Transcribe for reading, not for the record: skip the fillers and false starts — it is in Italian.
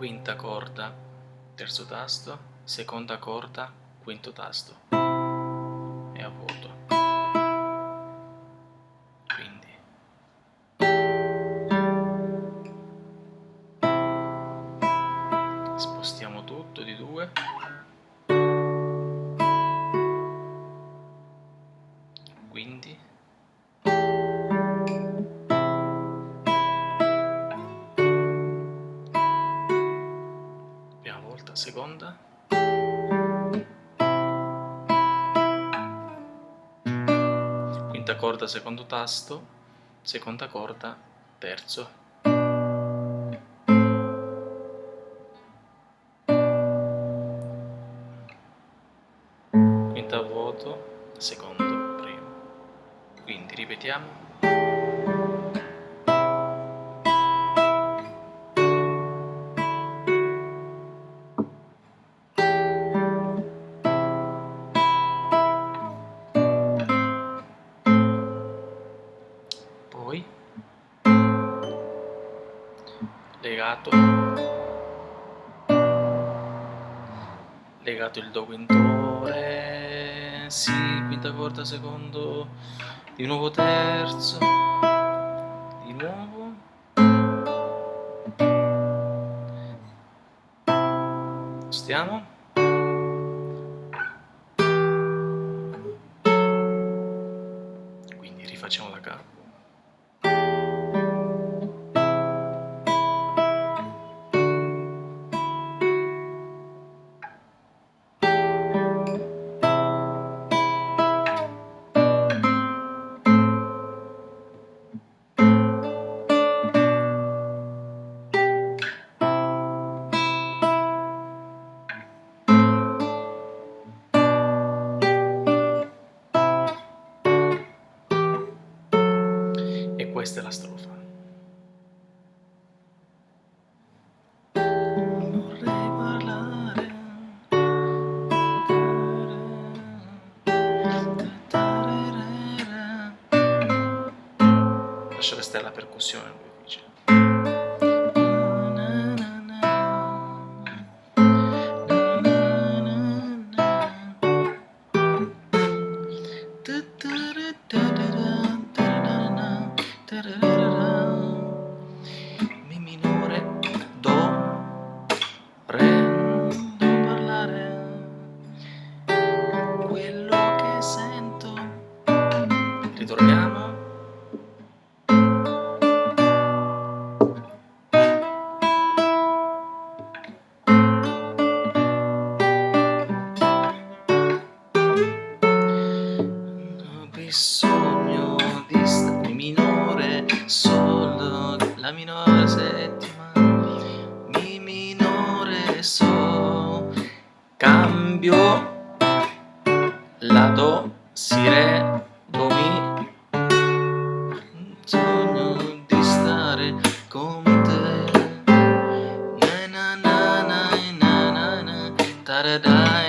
quinta corda, terzo tasto, seconda corda, quinto tasto e a vuoto. Quindi spostiamo tutto di 2, quindi prima volta, seconda, quinta corda, secondo tasto, seconda corda, terzo. Quinta a vuoto, secondo, primo. Quindi ripetiamo. Poi legato il do quinto re, si, quinta corda, secondo, di nuovo terzo, di nuovo, stiamo, quindi rifacciamo da capo. E questa è la strofa. Vorrei parlare. Lascia restare la percussione, lui dice. Mi minore, do, re, non parlare, quello che sento, ritorniamo. Ho bisogno di mi minore, sol, la minore settima, mi minore, sol, cambio, la do, si, re, do, mi, sogno di stare con te, na na na na na na na, taradai.